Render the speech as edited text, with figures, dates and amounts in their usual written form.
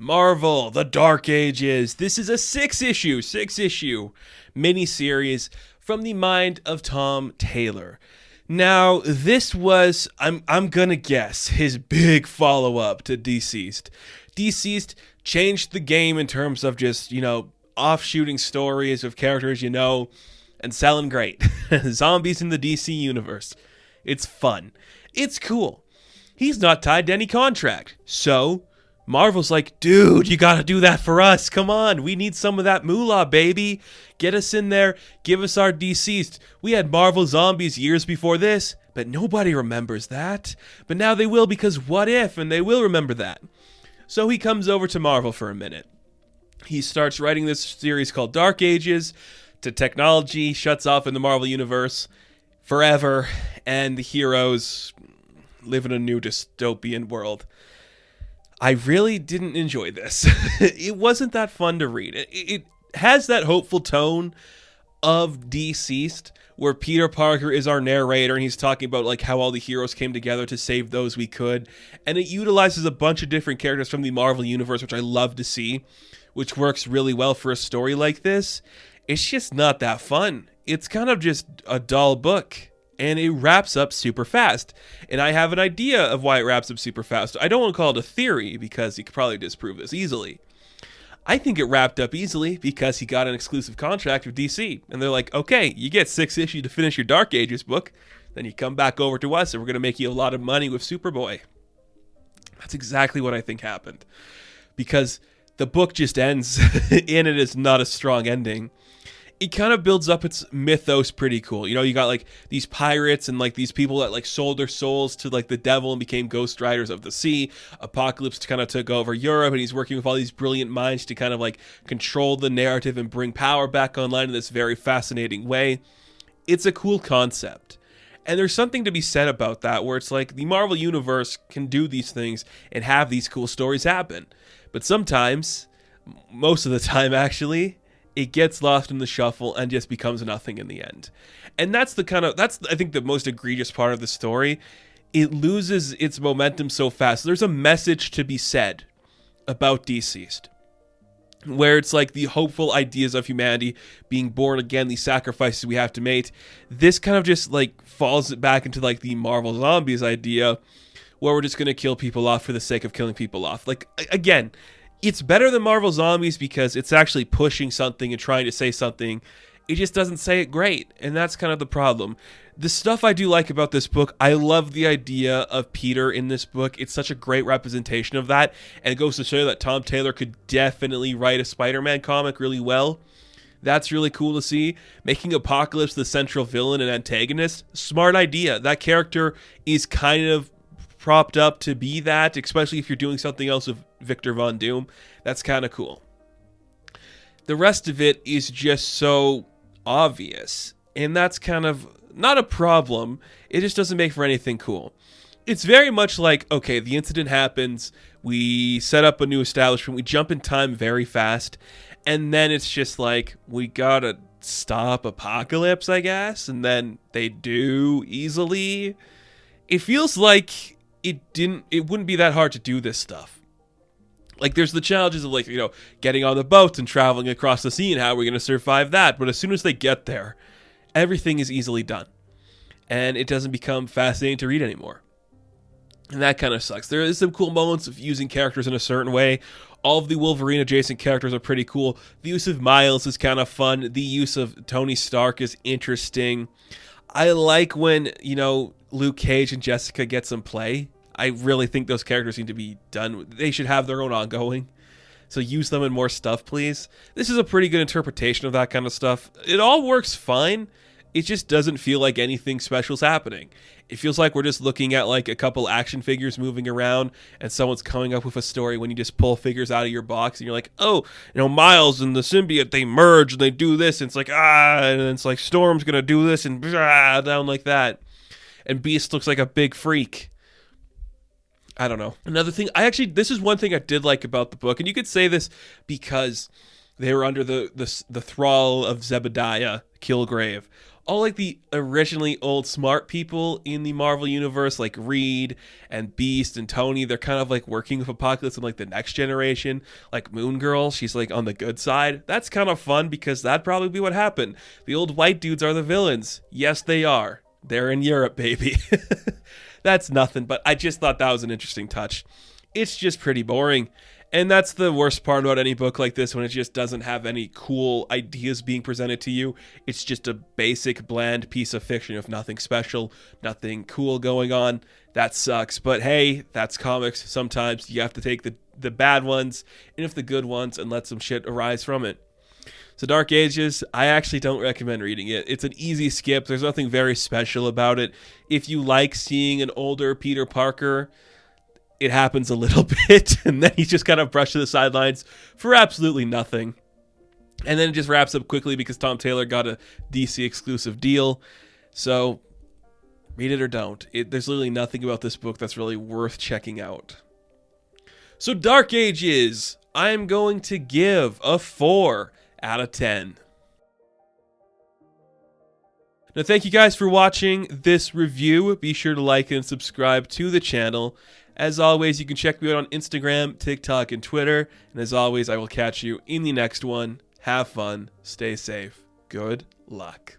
Marvel, The Dark Ages. This is a six issue miniseries from the mind of Tom Taylor. Now, this was, I'm gonna guess, his big follow-up to DCeased. DCeased changed the game in terms of just, offshooting stories of characters and selling great. Zombies in the DC universe. It's fun. It's cool. He's not tied to any contract. So, Marvel's like, dude, you gotta do that for us. Come on, we need some of that moolah, baby. Get us in there. Give us our DCeased. We had Marvel Zombies years before this, but nobody remembers that. But now they will, because what if? And they will remember that. So he comes over to Marvel for a minute. He starts writing this series called Dark Ages. To technology shuts off in the Marvel Universe forever, and the heroes live in a new dystopian world. I really didn't enjoy this. It wasn't that fun to read. It has that hopeful tone of DCeased, where Peter Parker is our narrator and he's talking about like how all the heroes came together to save those we could. And it utilizes a bunch of different characters from the Marvel Universe, which I love to see, which works really well for a story like this. It's just not that fun. It's kind of just a dull book. And it wraps up super fast. And I have an idea of why it wraps up super fast. I don't want to call it a theory, because you could probably disprove this easily. I think it wrapped up easily because he got an exclusive contract with DC. And they're like, okay, you get 6 issues to finish your Dark Ages book. Then you come back over to us and we're going to make you a lot of money with Superboy. That's exactly what I think happened. Because the book just ends and it is not a strong ending. It kind of builds up its mythos pretty cool. You got like these pirates and like these people that like sold their souls to like the devil and became ghost riders of the sea. Apocalypse kind of took over Europe, and he's working with all these brilliant minds to kind of like control the narrative and bring power back online in this very fascinating way. It's a cool concept. And there's something to be said about that, where it's like the Marvel Universe can do these things and have these cool stories happen. But sometimes, most of the time actually, it gets lost in the shuffle and just becomes nothing in the end. And that's I think the most egregious part of the story. It loses its momentum so fast. There's a message to be said about DCeased, where it's like the hopeful ideas of humanity being born again, these sacrifices we have to make. This kind of just like falls back into like the Marvel Zombies idea, where we're just going to kill people off for the sake of killing people off. Like, again, it's better than Marvel Zombies because it's actually pushing something and trying to say something. It just doesn't say it great, and that's kind of the problem. The stuff I do like about this book, I love the idea of Peter in this book. It's such a great representation of that, and it goes to show that Tom Taylor could definitely write a Spider-Man comic really well. That's really cool to see. Making Apocalypse the central villain and antagonist, smart idea. That character is kind of propped up to be that, especially if you're doing something else with Victor Von Doom. That's kind of cool. The rest of it is just so obvious, and that's kind of not a problem. It just doesn't make for anything cool. It's very much like, okay, the incident happens, we set up a new establishment, we jump in time very fast, and then it's just like, we gotta stop Apocalypse, I guess, and then they do easily. It feels like it wouldn't be that hard to do this stuff. Like, there's the challenges of, like, getting on the boats and traveling across the sea and how are we going to survive that. But as soon as they get there, everything is easily done. And it doesn't become fascinating to read anymore. And that kind of sucks. There is some cool moments of using characters in a certain way. All of the Wolverine adjacent characters are pretty cool. The use of Miles is kind of fun. The use of Tony Stark is interesting. I like when, Luke Cage and Jessica get some play. I really think those characters need to be done. They should have their own ongoing. So use them in more stuff, please. This is a pretty good interpretation of that kind of stuff. It all works fine. It just doesn't feel like anything special is happening. It feels like we're just looking at like a couple action figures moving around and someone's coming up with a story when you just pull figures out of your box and you're like, oh, Miles and the symbiote, they merge and they do this. And it's like, and it's like Storm's going to do this and down like that. And Beast looks like a big freak. I don't know. Another thing, this is one thing I did like about the book, and you could say this because they were under the thrall of Zebediah Kilgrave. all like the originally old smart people in the Marvel universe, like Reed and Beast and Tony, they're kind of like working with Apocalypse and like the next generation. Like Moon Girl, she's like on the good side. That's kind of fun because that'd probably be what happened. The old white dudes are the villains. Yes, they are. They're in Europe, baby. That's nothing, but I just thought that was an interesting touch. It's just pretty boring. And that's the worst part about any book like this, when it just doesn't have any cool ideas being presented to you. It's just a basic, bland piece of fiction with nothing special, nothing cool going on. That sucks. But hey, that's comics. Sometimes you have to take the bad ones and if the good ones and let some shit arise from it. So Dark Ages, I actually don't recommend reading it. It's an easy skip. There's nothing very special about it. If you like seeing an older Peter Parker, it happens a little bit, and then he's just kind of brushed to the sidelines for absolutely nothing. And then it just wraps up quickly because Tom Taylor got a DC exclusive deal. So read it or don't. There's literally nothing about this book that's really worth checking out. So Dark Ages, I'm going to give a 4 out of 10. Now, thank you guys for watching this review. Be sure to like and subscribe to the channel. As always, you can check me out on Instagram, TikTok, and Twitter. And as always, I will catch you in the next one. Have fun. Stay safe. Good luck.